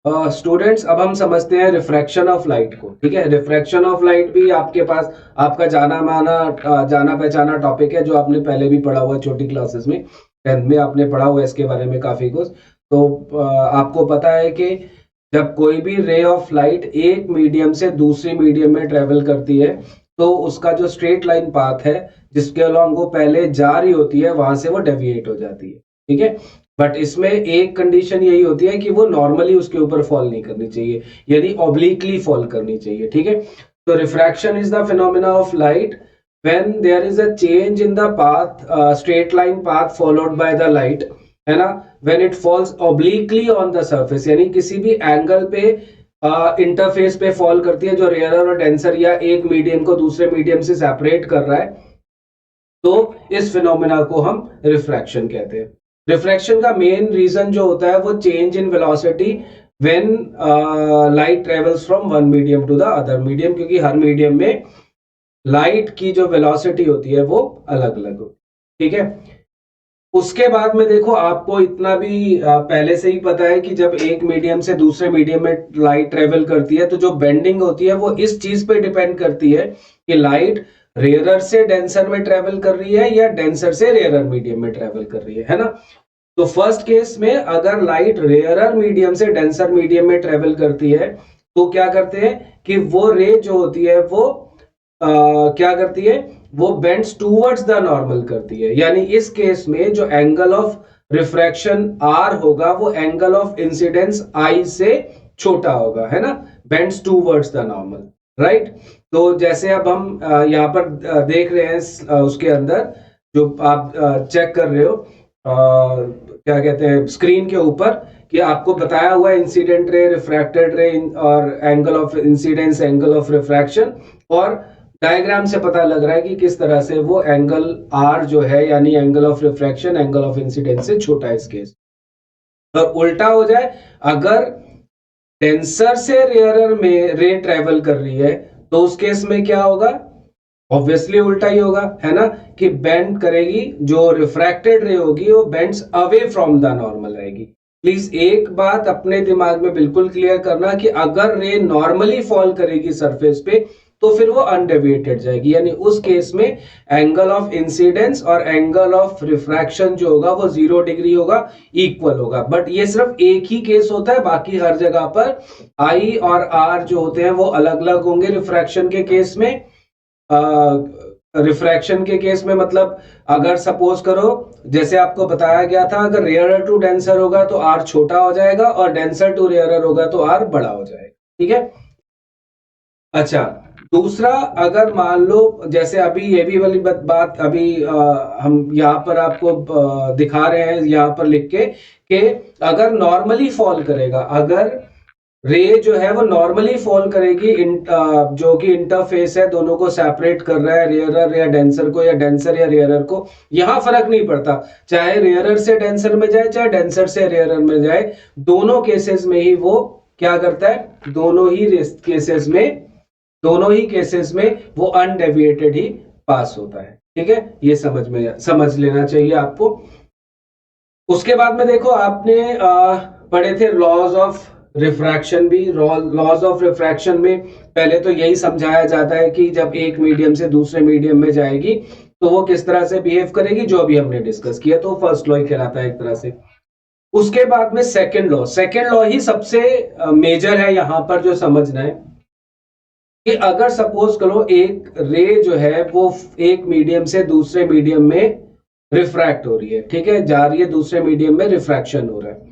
Students अब हम समझते हैं रिफ्रैक्शन ऑफ लाइट को। ठीक है, रिफ्रैक्शन ऑफ लाइट भी आपके पास आपका जाना पहचाना टॉपिक है, जो आपने पहले भी पढ़ा हुआ छोटी क्लासेस में, 10th में आपने पढ़ा हुआ इसके बारे में काफी कुछ। तो आपको पता है कि जब कोई भी रे ऑफ लाइट एक मीडियम से दूसरी मीडियम में ट्रेवल करती है, तो उसका जो स्ट्रेट लाइन पाथ है जिसके अलॉन्ग वो पहले जा रही होती है, वहां से वो डेविएट हो जाती है। ठीक है, बट इसमें एक कंडीशन यही होती है कि वो नॉर्मली उसके ऊपर फॉल नहीं करनी चाहिए, यानी ऑब्लिकली फॉल करनी चाहिए। ठीक है, तो refraction is the phenomena of light when there is a change in the path, straight line path followed by the light, है ना, when it falls obliquely on the surface, यानी किसी भी एंगल पे इंटरफेस पे फॉल करती है जो रेयरर और डेंसर या एक मीडियम को दूसरे मीडियम से सेपरेट कर रहा है, तो इस फिनोमेना को हम रिफ्रैक्शन कहते हैं। रिफ्रैक्शन का मेन रीजन जो होता है वो change in velocity when light travels from one medium to the other medium, क्योंकि हर मीडियम में लाइट की जो वेलोसिटी होती है वो अलग अलग होती है। ठीक है, उसके बाद में देखो, आपको इतना भी पहले से ही पता है कि जब एक मीडियम से दूसरे मीडियम में लाइट ट्रेवल करती है, तो जो बेंडिंग होती है वो इस चीज पे डिपेंड करती है कि लाइट रेयरर से डेंसर में ट्रेवल कर रही है या डेंसर से रेयरर मीडियम में ट्रेवल कर रही है ना। तो फर्स्ट केस में अगर लाइट रेयरर मीडियम से डेंसर मीडियम में ट्रेवल करती है, तो क्या करते हैं कि वो रे जो होती है वो क्या करती है, वो बेंड्स टूवर्ड्स द नॉर्मल करती है। यानी इस केस में जो एंगल ऑफ रिफ्रैक्शन आर होगा वो एंगल ऑफ इंसिडेंस आई से छोटा होगा, है ना, bends towards the normal, right. तो जैसे अब हम यहाँ पर देख रहे हैं उसके अंदर जो आप चेक कर रहे हो, क्या कहते हैं, स्क्रीन के ऊपर, कि आपको बताया हुआ है इंसिडेंट रे, रिफ्रैक्टेड रे और angle of incidence, angle of refraction, और डायग्राम से पता लग रहा है कि किस तरह से वो एंगल आर जो है, यानी angle of refraction angle of incidence से छोटा है इस केस। और उल्टा हो जाए, अगर डेंसर से रेयरर में रे ट्रेवल कर रही है, तो उस केस में क्या होगा, ऑब्वियसली उल्टा ही होगा, है ना, कि बेंड करेगी, जो रिफ्रैक्टेड रे होगी वो bends away from the normal रहेगी। प्लीज एक बात अपने दिमाग में बिल्कुल क्लियर करना कि अगर रे नॉर्मली फॉल करेगी सरफेस पे, तो फिर वो अनडेविएटेड जाएगी, यानी उस केस में एंगल ऑफ इंसिडेंस और एंगल ऑफ रिफ्रैक्शन जो होगा वो 0 डिग्री होगा, इक्वल होगा। बट ये सिर्फ एक ही केस होता है, बाकी हर जगह पर आई और आर जो होते हैं वो अलग अलग होंगे। रिफ्रैक्शन के केस में, रिफ्रैक्शन के केस में मतलब अगर सपोज करो, जैसे आपको बताया गया था, अगर रेयरर टू डेंसर होगा तो आर छोटा हो जाएगा, और डेंसर टू रेयरर होगा तो आर बड़ा हो जाएगा। ठीक है, अच्छा, दूसरा, अगर मान लो, जैसे अभी ये भी वाली बात अभी हम यहाँ पर आपको दिखा रहे हैं यहाँ पर लिख के, कि अगर नॉर्मली फॉल करेगा, अगर रे जो है वो नॉर्मली फॉल करेगी, जो कि इंटरफेस है दोनों को सेपरेट कर रहा है, रेयरर या डेंसर को, या डेंसर या रेयरर को, यहां फर्क नहीं पड़ता, चाहे रेयरर से डेंसर में जाए चाहे डेंसर से रेयरर में जाए, दोनों केसेस में ही वो क्या करता है, दोनों ही केसेस में वो अनडेविएटेड ही पास होता है। ठीक है, ये समझ लेना चाहिए आपको। उसके बाद में देखो, आपने पढ़े थे लॉज ऑफ रिफ्रैक्शन भी। लॉज ऑफ रिफ्रैक्शन में पहले तो यही समझाया जाता है कि जब एक मीडियम से दूसरे मीडियम में जाएगी तो वो किस तरह से बिहेव करेगी, जो अभी हमने डिस्कस किया, तो फर्स्ट लॉ ही कहलाता है एक तरह से। उसके बाद में सेकेंड लॉ ही सबसे मेजर है यहां पर जो समझना है, कि अगर सपोज करो एक रे जो है वो एक मीडियम से दूसरे मीडियम में रिफ्रैक्ट हो रही है, ठीक है, जा रही है दूसरे मीडियम में, रिफ्रैक्शन हो रहा है,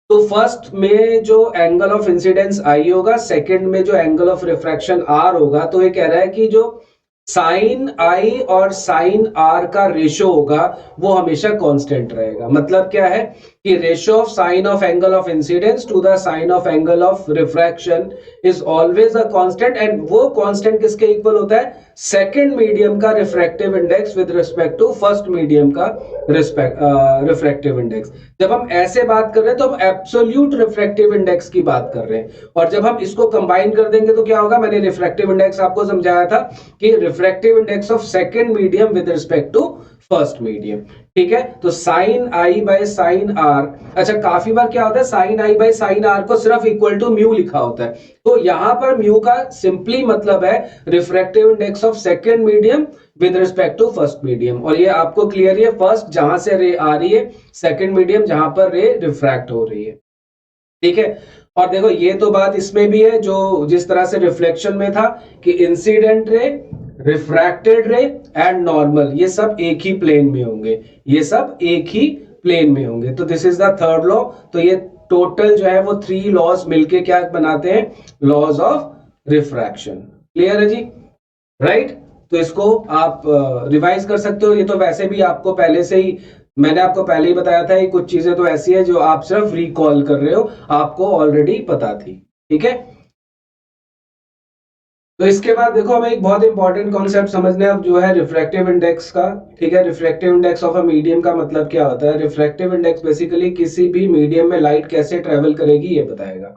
तो फर्स्ट में जो एंगल ऑफ इंसिडेंस आई होगा, सेकंड में जो एंगल ऑफ रिफ्रैक्शन आर होगा, तो ये कह रहा है कि जो साइन आई और साइन आर का रेशो होगा वो हमेशा कांस्टेंट रहेगा। मतलब क्या है कि ratio of sine of angle of incidence to the sine of angle of refraction is always a constant, and वो कांस्टेंट किसके इक्वल होता है, सेकंड मीडियम का refractive index with respect to first medium का रिफ्रैक्टिव इंडेक्स। जब हम ऐसे बात कर रहे हैं तो हम एब्सोल्यूट रिफ्रैक्टिव इंडेक्स की बात कर रहे हैं, और जब हम इसको कंबाइन कर देंगे तो क्या होगा, मैंने रिफ्रैक्टिव इंडेक्स आपको समझाया था कि refractive index of second medium with respect to first medium. ठीक है, तो sine I by sine R, अच्छा काफी बार क्या होता है sine I by sine R को सिर्फ इक्वल टू म्यू लिखा होता है, तो यहां पर म्यू का सिंपली मतलब है refractive index of second medium with respect to first medium. और ये आपको क्लियर है, फर्स्ट जहां से रे आ रही है, सेकेंड मीडियम जहां पर रे रिफ्रैक्ट हो रही है। ठीक है, और देखो ये तो बात इसमें भी है जो जिस तरह से रिफ्लेक्शन में था कि इंसिडेंट रे, रिफ्रैक्टेड रे एंड नॉर्मल, ये सब एक ही प्लेन में होंगे, ये सब एक ही प्लेन में होंगे। तो this is the third law. तो ये टोटल जो है वो 3 लॉज मिलके क्या बनाते हैं, लॉज ऑफ रिफ्रैक्शन। क्लियर है जी, राइट। तो इसको आप रिवाइज कर सकते हो, ये तो वैसे भी आपको पहले से ही, मैंने आपको पहले ही बताया था, ये कुछ चीजें तो ऐसी है जो आप सिर्फ रिकॉल कर रहे हो, आपको ऑलरेडी पता थी। ठीक है, तो इसके बाद देखो हमें एक बहुत इंपॉर्टेंट कॉन्सेप्ट समझना है अब जो है रिफ्रैक्टिव इंडेक्स का। ठीक है, refractive index of a medium का मतलब क्या होता है। रिफ्रैक्टिव इंडेक्स बेसिकली किसी भी मीडियम में लाइट कैसे ट्रेवल करेगी ये बताएगा।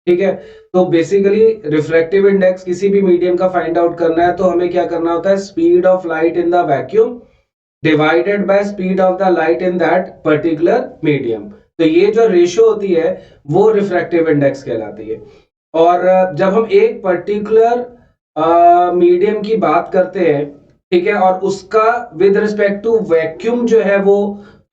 ठीक है, तो बेसिकली रिफ्रैक्टिव इंडेक्स किसी भी मीडियम का फाइंड आउट करना है तो हमें क्या करना होता है, speed of light in the vacuum divided by speed of the light in that particular medium. तो ये जो रेशियो होती है वो रिफ्रैक्टिव इंडेक्स कहलाती है। और जब हम एक पर्टिकुलर मीडियम की बात करते हैं, ठीक है, और उसका विद रिस्पेक्ट टू वैक्यूम जो है वो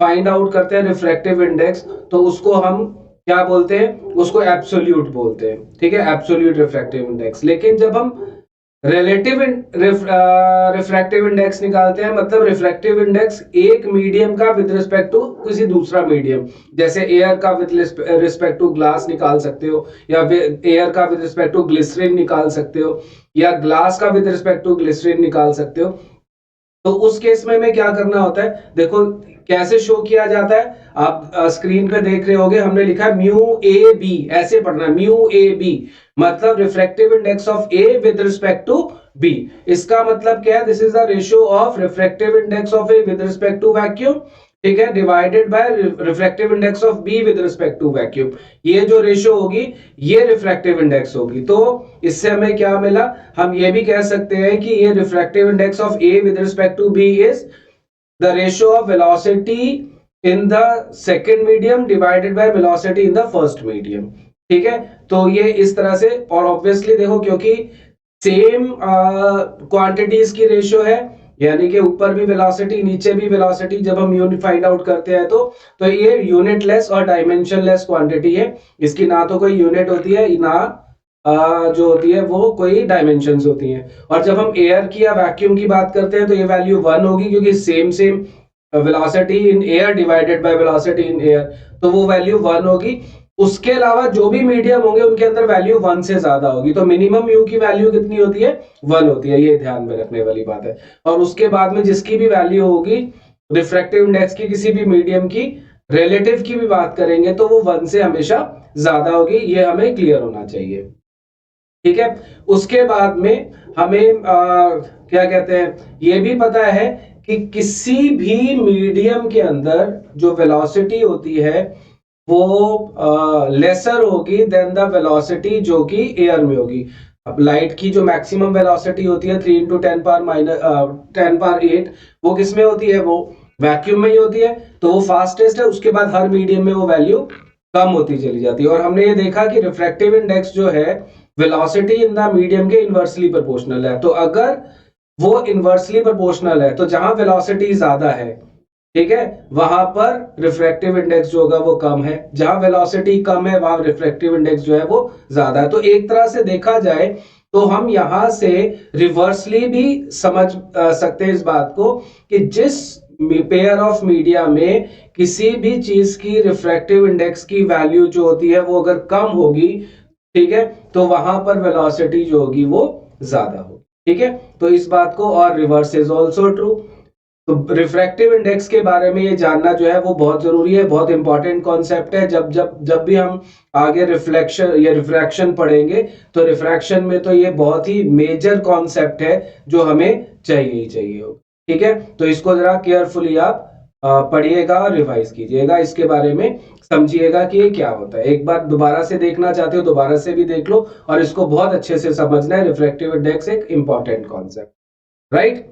फाइंड आउट करते हैं रिफ्रैक्टिव इंडेक्स, तो उसको हम क्या बोलते हैं, उसको एब्सोल्यूट बोलते हैं। ठीक है, एब्सोल्यूट रिफ्रैक्टिव इंडेक्स। लेकिन जब हम रिलेटिव रिफ्रैक्टिव इंडेक्स निकालते हैं, मतलब रिफ्रैक्टिव इंडेक्स एक मीडियम का विद रिस्पेक्ट टू किसी दूसरा मीडियम, जैसे एयर का विद रिस्पेक्ट टू ग्लास निकाल सकते हो, या एयर का विद रिस्पेक्ट टू ग्लिसरीन निकाल सकते हो, या ग्लास का विद रिस्पेक्ट टू ग्लिसरीन निकाल सकते हो। तो उस केस में हमें क्या करना होता है, देखो कैसे शो किया जाता है, आप स्क्रीन पे देख रहे होगे, हमने लिखा है म्यू ए बी, ऐसे पढ़ना है म्यू ए बी, मतलब refractive index of A with respect to B. इसका मतलब क्या है, this is the ratio of refractive index of A with respect to vacuum, ठीक है, divided by refractive index of B with respect to vacuum. ये जो ratio होगी ये रिफ्रैक्टिव इंडेक्स होगी। तो इससे हमें क्या मिला, हम ये भी कह सकते हैं कि ये refractive index of A with respect to B is the ratio of velocity in the second medium divided by velocity in the first medium. ठीक है, तो ये इस तरह से, और ऑब्वियसली देखो क्योंकि सेम क्वांटिटीज की रेशियो है, यानी कि ऊपर भी वेलोसिटी नीचे भी वेलोसिटी, जब हम यूनिट फाइंड आउट करते हैं तो ये यूनिट लेस और डायमेंशन लेस क्वांटिटी है। इसकी ना तो कोई यूनिट होती है, ना जो होती है वो कोई डायमेंशंस होती हैं। और जब हम एयर की या वैक्यूम की बात करते हैं तो ये वैल्यू 1 होगी, क्योंकि same same velocity in air divided by velocity in air, तो वो वैल्यू 1 होगी। उसके अलावा जो भी मीडियम होंगे उनके अंदर वैल्यू 1 से ज्यादा होगी, तो मिनिमम यू की वैल्यू कितनी होती है, 1 होती है, ये ध्यान में रखने वाली बात है। और उसके बाद में जिसकी भी वैल्यू होगी रिफ्रैक्टिव इंडेक्स की किसी भी मीडियम की, रिलेटिव की भी बात करेंगे तो वो 1 से हमेशा ज्यादा होगी, ये हमें क्लियर होना चाहिए। ठीक है, उसके बाद में हमें क्या कहते हैं, ये भी पता है कि किसी भी मीडियम के अंदर जो वेलोसिटी होती है वो लेसर होगी देन द वेलोसिटी जो कि एयर में होगी। अब लाइट की जो मैक्सिमम वेलोसिटी होती है 3 × 10⁻8, वो किस में होती है, वो वैक्यूम में ही होती है, तो वो फास्टेस्ट है। उसके बाद हर मीडियम में वो वैल्यू कम होती चली जाती है। और हमने ये देखा कि रिफ्रैक्टिव इंडेक्स जो है वेलोसिटी इन द मीडियम के इनवर्सली प्रोपोर्शनल है। तो अगर वो इनवर्सली प्रोपोर्शनल है तो जहां वेलोसिटी ज्यादा है, ठीक है, वहां पर रिफ्रैक्टिव इंडेक्स जो होगा वो कम है, जहां वेलोसिटी कम है वहां रिफ्रैक्टिव इंडेक्स जो है वो ज्यादा है। तो एक तरह से देखा जाए तो हम यहां से रिवर्सली भी समझ सकते हैं इस बात को कि जिस पेयर ऑफ मीडिया में किसी भी चीज की रिफ्रैक्टिव इंडेक्स की वैल्यू जो होती है वो अगर कम होगी, ठीक है, तो वहां पर वेलोसिटी जो होगी वो ज्यादा होगी। ठीक है, तो इस बात को, और रिवर्स इज ऑल्सो ट्रू। तो रिफ्रैक्टिव इंडेक्स के बारे में ये जानना जो है वो बहुत जरूरी है, बहुत इंपॉर्टेंट कॉन्सेप्ट है। जब भी हम आगे रिफ्लेक्शन या रिफ्रैक्शन पढ़ेंगे तो रिफ्रैक्शन में तो ये बहुत ही मेजर कॉन्सेप्ट है जो हमें चाहिए ही चाहिए हो। ठीक है, तो इसको जरा केयरफुली आप पढ़िएगा और रिवाइज कीजिएगा, इसके बारे में समझिएगा कि ये क्या होता है। एक बार दोबारा से देखना चाहते हो दोबारा से भी देख लो, और इसको बहुत अच्छे से समझना है। रिफ्रैक्टिव इंडेक्स एक इंपॉर्टेंट कॉन्सेप्ट, राइट।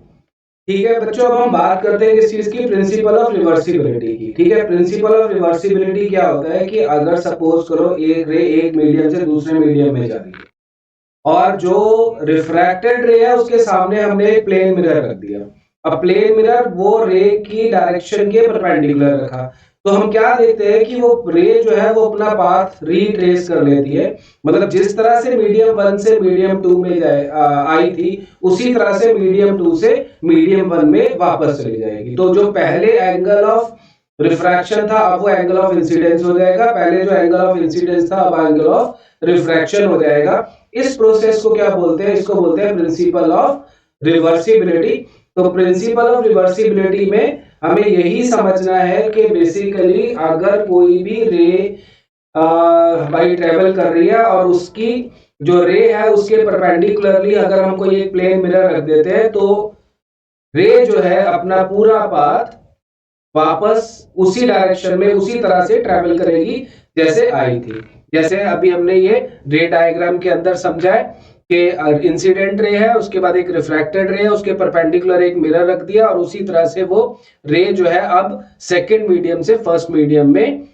ठीक है बच्चों, अब हम बात करते हैं किस चीज की, प्रिंसिपल ऑफ रिवर्सिबिलिटी की। ठीक है, प्रिंसिपल ऑफ रिवर्सिबिलिटी क्या होता है कि अगर सपोज करो एक रे एक मीडियम से दूसरे मीडियम में जा रही है और जो रिफ्रैक्टेड रे है उसके सामने हमने एक प्लेन मिरर रख दिया। अब प्लेन मिरर वो रे की डायरेक्शन के परपेंडिकुलर रखा, तो हम क्या देखते हैं कि वो रे जो है वो अपना पाथ रीट्रेस कर लेती है। मतलब जिस तरह से मीडियम 1 से मीडियम 2 में आई थी, उसी तरह से मीडियम 2 से मीडियम 1 में वापस चली जाएगी। तो जो पहले एंगल ऑफ रिफ्रैक्शन था अब वो एंगल ऑफ इंसिडेंस हो जाएगा, पहले जो एंगल ऑफ इंसिडेंस था अब एंगल ऑफ रिफ्रैक्शन हो जाएगा। इस प्रोसेस को क्या बोलते हैं, इसको बोलते हैं प्रिंसिपल ऑफ रिवर्सिबिलिटी। तो प्रिंसिपल ऑफ रिवर्सिबिलिटी में हमें यही समझना है कि बेसिकली अगर कोई भी रे बाई ट्रेवल कर रही है और उसकी जो रे है उसके परपेंडिकुलरली अगर हम कोई एक प्लेन मिरर रख देते हैं, तो रे जो है अपना पूरा पाथ वापस उसी डायरेक्शन में उसी तरह से ट्रेवल करेगी जैसे आई थी। जैसे अभी हमने ये रे डायग्राम के अंदर समझा है कि इंसिडेंट रे है, उसके बाद एक रिफ्रैक्टेड रे है, उसके परपेंडिकुलर एक मिरर रख दिया और उसी तरह से वो रे जो है अब सेकंड मीडियम से फर्स्ट मीडियम में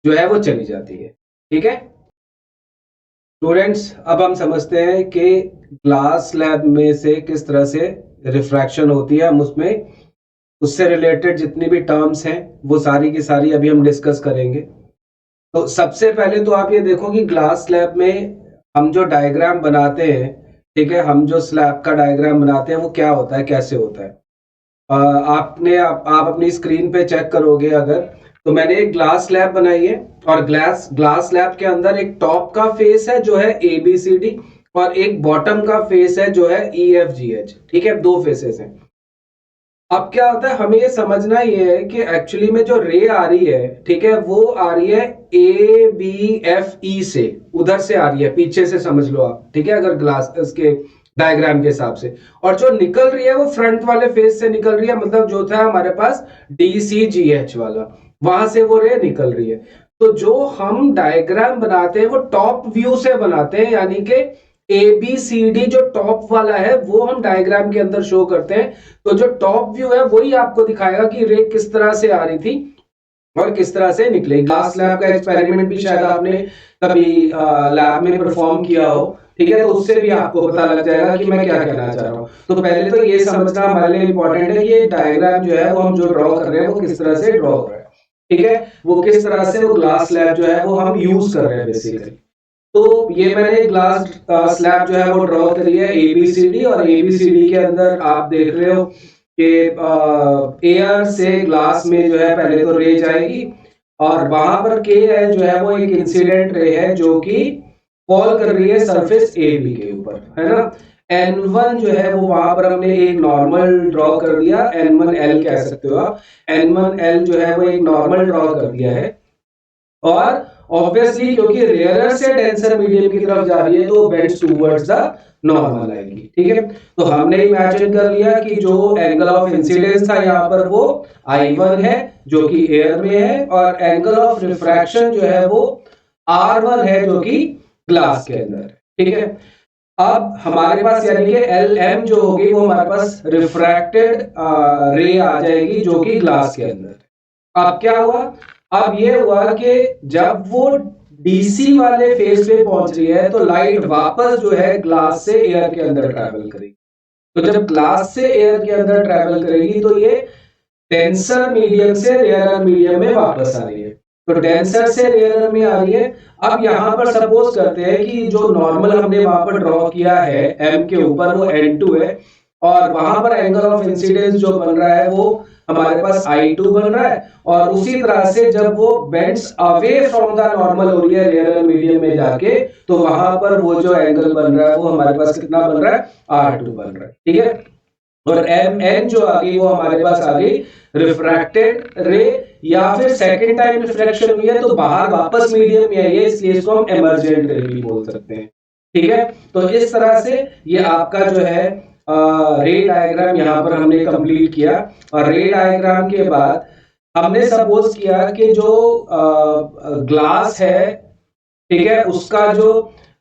जो है वो चली जाती है। ठीक है स्टूडेंट्स, अब हम समझते हैं कि ग्लास स्लैब में से किस तरह से रिफ्रैक्शन होती है। हम उसमें उससे रिलेटेड जितनी भी टर्म्स हैं वो सारी की सारी अभी हम डिस्कस करेंगे। तो सबसे पहले तो आप ये देखो कि ग्लास स्लैब में हम जो डायग्राम बनाते हैं, ठीक है, हम जो स्लैब का डायग्राम बनाते हैं वो क्या होता है, कैसे होता है। आप अपनी स्क्रीन पे चेक करोगे अगर, तो मैंने एक ग्लास स्लैब बनाई है और ग्लास स्लैब के अंदर एक टॉप का फेस है जो है ABCD और एक बॉटम का फेस है जो है EFGH। ठीक है, दो फेसेस हैं। अब क्या होता है, हमें ये समझना ये है कि एक्चुअली में जो रे आ रही है, ठीक है, वो आ रही है ABFE से, उधर से आ रही है, पीछे से समझ लो आप। ठीक है, अगर ग्लास इसके डायग्राम के हिसाब से, और जो निकल रही है वो फ्रंट वाले फेस से निकल रही है, मतलब जो था हमारे पास DCGH वाला, वहां से वो रे निकल रही है। तो जो हम डायग्राम बनाते हैं वो टॉप व्यू से बनाते हैं, यानी कि ABCD जो टॉप वाला है वो हम डायग्राम के अंदर शो करते हैं। तो जो टॉप व्यू है वही आपको दिखाएगा कि रे किस तरह से आ रही थी और किस तरह से निकलेगी। ग्लास लैब का एक्सपेरिमेंट भी शायद आपने कभी लैब में परफॉर्म किया हो, ठीक है, तो उससे भी आपको पता लग जाएगा कि मैं क्या कहना चाह रहा हूँ। तो पहले तो ये समझना हमारे लिए इंपॉर्टेंट है कि ये डायग्राम जो है वो हम जो ड्रॉ कर रहे हैं वो किस तरह से ड्रॉ कर रहे हैं। ठीक है, वो किस तरह से वो ग्लास लैब जो है वो हम यूज कर रहे हैं बेसिकली। तो ये मैंने ग्लास स्लैब जो है वो ड्रॉ करी है ABCD, और ABCD के अंदर आप देख रहे हो कि एयर से ग्लास में जो है पहले तो रे जाएगी और वहां पर K है जो है वो एक इंसिडेंट रे है जो कि फॉल कर रही है सरफेस AB के ऊपर, है ना। N1 जो है वो वहां पर हमने एक नॉर्मल ड्रॉ कर दिया, N1L कह सकते हो आप। N1L जो है वो एक नॉर्मल ड्रॉ कर दिया है, और ऑब्वियसली क्योंकि रेयरर से डेंसर मीडियम की तरफ जा रही है तो बेंड्स टुवर्ड्स द नॉर्मल आएगी। ठीक है, तो हमने इमेजिन कर लिया कि जो एंगल ऑफ इंसिडेंस था यहाँ पर वो I1 है जो कि एयर में है, और एंगल ऑफ रिफ्रैक्शन जो है वो R1 है जो कि ग्लास के अंदर है। ठीक है, अब हमारे पास यानी कि LM जो होगी वो हमारे पास रिफ्रैक्टेड रे आ जाएगी जो कि ग्लास के अंदर। अब क्या हुआ, अब ये हुआ कि जब वो DC वाले फेस पे पहुंच रही है तो लाइट वापस जो है ग्लास से एयर के अंदर ट्रैवल करेगी। तो जब ग्लास से एयर के अंदर ट्रैवल करेगी तो ये डेंसर मीडियम से रेयरर मीडियम में वापस आ रही है। तो डेंसर से रेयरर में आ रही है। अब यहां पर सपोज करते हैं कि जो नॉर्मल हमने वहां पर ड्रॉ किया है M के ऊपर वो N2 है, और वहां पर एंगल ऑफ इंसिडेंस जो बन रहा है वो हमारे पास I2 बन रहा है, और उसी तरह से जब वो bends away from the normal हो रही है रेयरर मीडियम में जाके, तो वहां पर वो जो एंगल बन रहा है वो हमारे पास कितना बन रहा है, R2 बन रहा है। ठीक है, और MN जो आ गई वो हमारे पास आ गई रिफ्रैक्टेड रे, या फिर सेकंड टाइम रिफ्रैक्शन हुई है तो बाहर वापस मीडियम में आई है, इसलिए इसको हम एमर्जेंट रे भी बोल सकते हैं। ठीक है, तो इस तरह से ये आपका जो है रे डायग्राम यहाँ पर हमने कंप्लीट किया। और रे डायग्राम के बाद हमने सपोज किया कि जो ग्लास है, ठीक है, उसका जो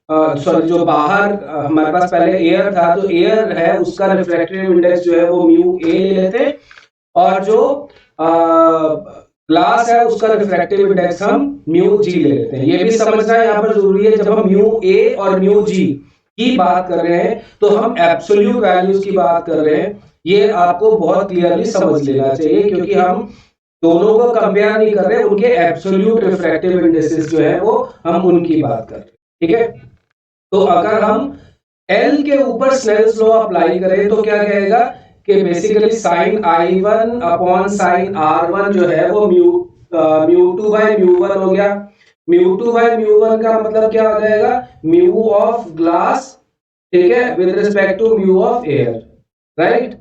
सॉरी जो बाहर हमारे पास पहले एयर था, तो एयर है उसका रिफ्रैक्टिव इंडेक्स जो है वो म्यू ए ले लेते हैं, और जो ग्लास है उसका रिफ्रैक्टिव इंडेक्स हम म्यू जी ले लेते हैं। ये भी समझना यहाँ पर जरूरी है, जब हम म्यू ए और म्यू जी की बात कर रहे हैं तो हम एब्सोल्यूट वैल्यूज की बात कर रहे हैं। ये आपको बहुत क्लियरली समझ लेना चाहिए, क्योंकि हम दोनों को कंपेयर नहीं कर रहे, उनके एब्सोल्यूट रिफ्रैक्टिव इंडेक्सेस जो है वो हम उनकी बात कर रहे हैं। ठीक है, तो अगर हम एल के ऊपर स्नेल्स लॉ अप्लाई करें तो क्या कहेगा कि basically sign I1 upon sine R1 जो है वो mu two by mu one हो गया। Mu two by mu one का मतलब क्या हो जाएगा, म्यू ऑफ ग्लास, ठीक है, with respect to mu of air, right,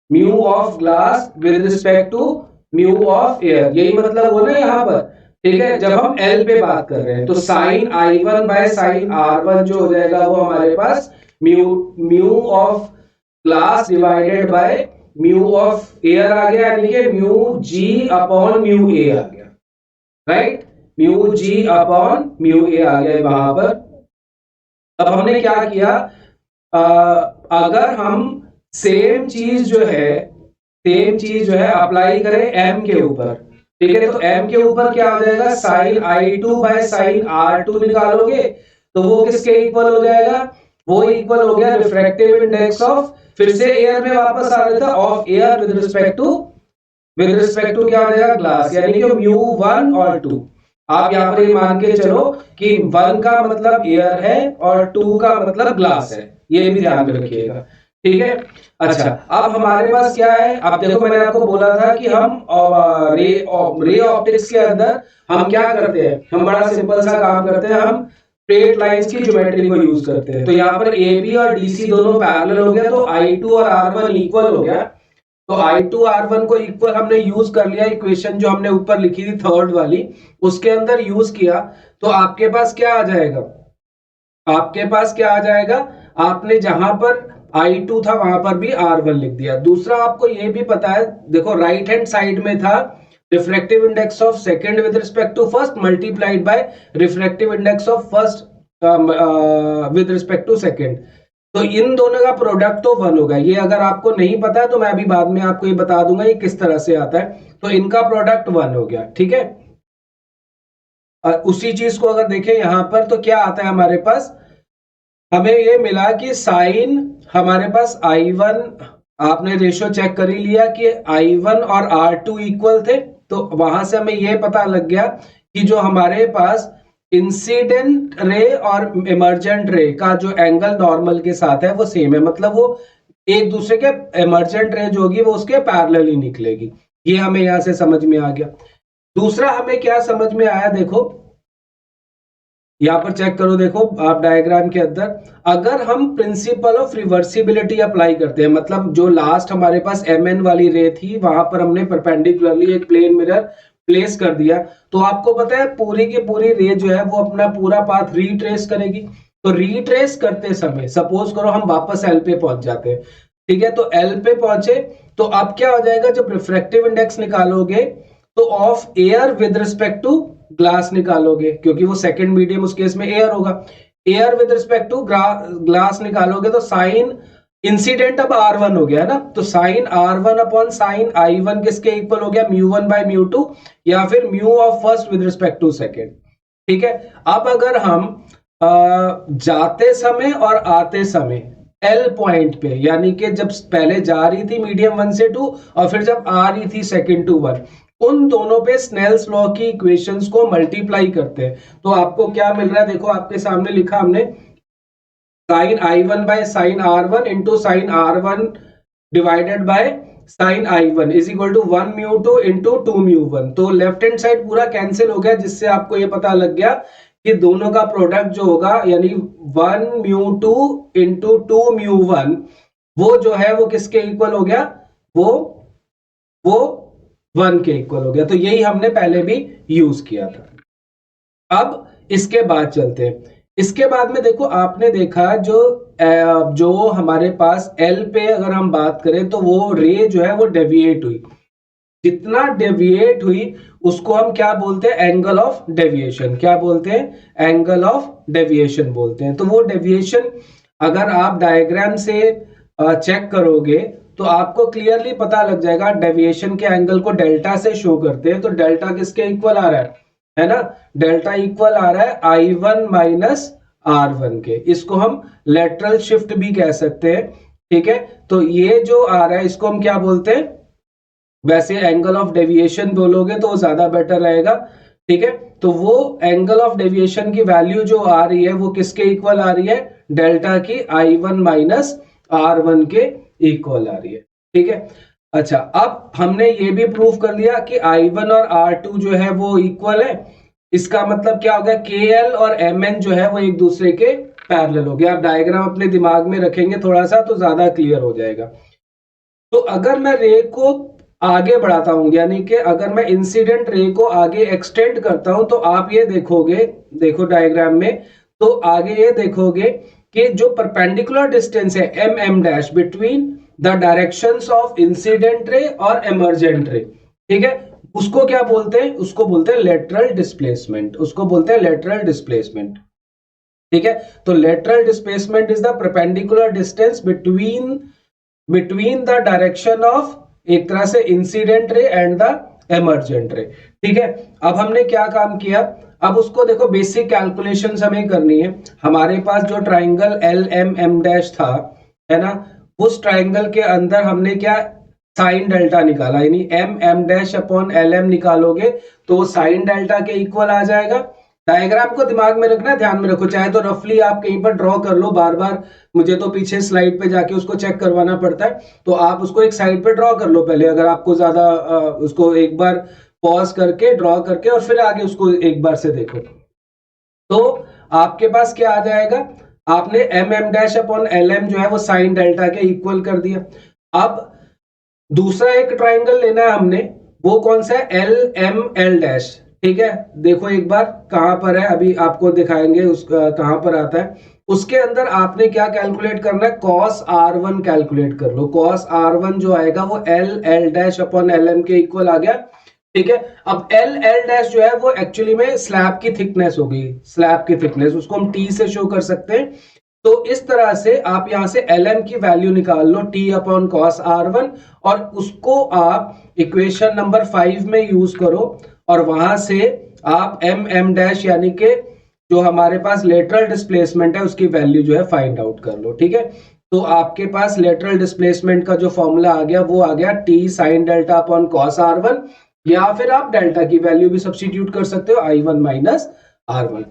mu of glass with respect to mu of air, यही मतलब हो ना यहाँ पर। ठीक है, जब हम एल पे बात कर रहे हैं तो sign I1 by sine R1 जो हो जाएगा वो हमारे पास mu of glass divided by mu of air आ गया, यानी कि mu G upon mu A आ गया, right, mu G upon mu A आ गया वहां पर। अब हमने क्या किया, अगर हम सेम चीज जो है अप्लाई करें एम के ऊपर, ठीक है, तो एम के ऊपर क्या हो जाएगा, sign I2 by sine R2 निकालोगे तो वो किसके इक्वल हो जाएगा, वो इक्वल हो गया रिफ्रैक्टिव इंडेक्स ऑफ, फिर से एयर में वापस आ रहा था, of air with respect to क्या हो जाएगा, ग्लास, यानी कि म्यू 1 और 2। आप यहाँ पर ये मान के चलो कि 1 का मतलब एयर है और 2 का मतलब ग्लास है, ये भी ध्यान में रखिएगा। ठीक है, अच्छा, अब हमारे पास क्या है, अब देखो मैंने आपको बोला था कि हम रे ऑप्टिक्स के अंदर हम क्या करते हैं, हम बड़ा सिंपल सा काम करते हैं, हम स्ट्रेट लाइंस की ज्योमेट्री को यूज करते हैं। तो यहाँ पर AB और DC दोनों पैरेलल हो गया, तो I2 और R1 इक्वल हो गया, तो I2 R1 को इक्वल हमने यूज कर लिया, इक्वेशन जो हमने ऊपर लिखी थी थर्ड वाली उसके अंदर यूज किया, तो आपके पास क्या आ जाएगा, आपने जहां पर I2 था वहां पर भी R1 लिख दिया। दूसरा आपको ये भी पता है, देखो राइट हैंड साइड में था refractive index of second with respect to first multiplied by refractive index of first with respect to second, तो इन दोनों का प्रोडक्ट तो 1 होगा। ये अगर आपको नहीं पता है तो मैं अभी बाद में आपको ये बता दूंगा ये किस तरह से आता है, तो इनका प्रोडक्ट 1 हो गया। ठीक है, उसी चीज को अगर देखें यहां पर तो क्या आता है हमारे पास, हमें ये मिला कि साइन हमारे पास I1, आपने रेशियो चेक कर ही लिया कि I1 और R2 इक्वल थे, तो वहां से हमें ये पता लग गया कि जो हमारे पास इंसिडेंट रे और इमर्जेंट रे का जो एंगल नॉर्मल के साथ है वो सेम है, मतलब वो एक दूसरे के, इमर्जेंट रे जो होगी वो उसके पैरेलल ही निकलेगी। ये हमें यहां से समझ में आ गया। दूसरा हमें क्या समझ में आया, देखो यहां पर चेक करो, देखो आप डायग्राम के अंदर, अगर हम प्रिंसिपल ऑफ रिवर्सिबिलिटी अप्लाई करते हैं, मतलब जो लास्ट हमारे पास MN वाली रे थी वहां पर हमने परपेंडिकुलरली एक प्लेन मिरर प्लेस कर दिया, तो आपको पता है पूरी की पूरी रे जो है वो अपना पूरा पाथ रीट्रेस करेगी। तो रीट्रेस करते समय सपोज करो हम वापस L पे पहुंच जाते हैं, ठीक है, तो L पे पहुंचे तो अब क्या हो जाएगा, जब रिफ्रैक्टिव इंडेक्स निकालोगे तो of air with respect to glass निकालोगे, क्योंकि वो सेकंड मीडियम उस केस में एयर होगा, air with respect to glass निकालोगे तो साइन इंसिडेंट अब R1 हो गया ना, तो sign R1 upon sine I1 किसके इक्वल हो गया, μ1 बाय μ2, या फिर mu of first with respect to second. ठीक है, अब अगर हम जाते समय और आते समय L पॉइंट पे, यानी कि जब पहले जा रही थी मीडियम 1 से 2 और फिर जब आ रही थी सेकंड टू 1, उन दोनों पे स्नेल्स लॉ की इक्वेशंस को मल्टीप्लाई करते हैं, तो आपको क्या मिल रहा है, देखो आपके सामने लिखा हमने sine I1 by sine R1 into sine R1 divided by sine I1 is equal to 1 μ2 into 2 μ1। तो लेफ्ट हैंड साइड पूरा कैंसिल हो गया, जिससे आपको ये पता लग गया कि दोनों का प्रोडक्ट जो होगा, यानी 1 μ2 इंटू 2 μ1, वो जो है वो किसके इक्वल हो गया, वो 1 के इक्वल हो गया। तो यही हमने पहले भी यूज किया था। अब इसके बाद चलते हैं, इसके बाद में देखो आपने देखा जो हमारे पास L पे अगर हम बात करें तो वो रे जो है वो डेविएट हुई, जितना डेविएट हुई उसको हम क्या बोलते हैं, एंगल ऑफ डेविएशन। क्या बोलते हैं, एंगल ऑफ डेविएशन बोलते हैं। तो वो डेविएशन अगर आप डायग्राम से चेक करोगे तो आपको क्लियरली पता लग जाएगा। डेविएशन के एंगल को डेल्टा से शो करते हैं, तो डेल्टा किसके इक्वल आ रहा है ना, डेल्टा इक्वल आ रहा है I1 माइनस R1 के। इसको हम लेटरल शिफ्ट भी कह सकते हैं, ठीक है। तो ये जो आ रहा है इसको हम क्या बोलते हैं, वैसे एंगल ऑफ डेविएशन बोलोगे तो वो ज्यादा बेटर रहेगा, ठीक है। तो वो एंगल ऑफ डेविएशन की वैल्यू जो आ रही है वो किसके इक्वल आ रही है, डेल्टा की I1 माइनस R1 के इक्वल आ रही है, ठीक है। अच्छा, अब हमने ये भी प्रूव कर लिया कि I1 और R2 जो है वो इक्वल है। इसका मतलब क्या हो गया, KL और MN जो है वो एक दूसरे के पैरेलल हो गया। आप डायग्राम अपने दिमाग में रखेंगे थोड़ा सा तो ज्यादा क्लियर हो जाएगा। तो अगर मैं रे को आगे बढ़ाता हूं, यानी कि अगर मैं इंसिडेंट रे को आगे एक्सटेंड करता हूं, तो आप ये देखोगे, देखो डायग्राम में, तो आगे ये देखोगे कि जो परपेंडिकुलर डिस्टेंस है MM dash between the directions of incident ray और एमर्जेंट रे, ठीक है, उसको क्या बोलते हैं, उसको बोलते हैं लेटरल डिस्प्लेसमेंट। उसको बोलते हैं लेटरल डिस्प्लेसमेंट, ठीक है। तो lateral displacement is the perpendicular distance between the direction of, एक तरह से incident ray and the emergent रे, ठीक है। अब हमने क्या काम किया, अब उसको देखो, बेसिक कैलकुलेशंस हमें करनी है। हमारे पास जो ट्राइंगल LMM डैश था, है ना, उस ट्राइंगल के अंदर हमने क्या साइन डेल्टा निकाला, यानी MM डैश अपॉन LM निकालोगे तो साइन डेल्टा के इक्वल आ जाएगा। डायग्राम को दिमाग में रखना, ध्यान में रखो, चाहे तो रफली आप कहीं पर ड्रॉ कर लो, बार बार मुझे तो पीछे स्लाइड पे जाके उसको चेक करवाना पड़ता है, तो आप उसको एक साइड पे ड्रॉ कर लो पहले, अगर आपको ज्यादा उसको एक बार पॉज करके ड्रॉ करके और फिर आगे उसको एक बार से देखो, तो आपके पास क्या आ जाएगा, आपने MM डैश अपॉन LM जो है वो साइन डेल्टा के इक्वल कर दिया। अब दूसरा एक ट्राइंगल लेना है हमने, वो कौन सा है, LML डैश, ठीक है। देखो एक बार कहां पर है, अभी आपको दिखाएंगे उस कहां पर आता है। उसके अंदर आपने क्या कैलकुलेट करना है, cos R1 कैलकुलेट कर लो। cos R1 जो आएगा वो LL डैश अपॉन LM के इक्वल आ गया, ठीक है। अब LL डैश जो है वो एक्चुअली में स्लैब की थिकनेस होगी, स्लैब की थिकनेस, उसको हम T से शो कर सकते हैं। तो इस तरह से आप यहां से LM की वैल्यू निकाल लो, T अपॉन cos R1, और उसको आप इक्वेशन नंबर 5 में यूज करो, और वहां से आप MM डैश यानी कि जो हमारे पास लेटरल डिस्प्लेसमेंट है उसकी वैल्यू जो है फाइंड आउट कर लो, ठीक है। तो आपके पास लेटरल डिस्प्लेसमेंट का जो फॉर्मूला आ गया वो आ गया T sine delta upon cos R1, या फिर आप डेल्टा की वैल्यू भी सब्स्टिट्यूट कर सकते हो I1 माइनस R1।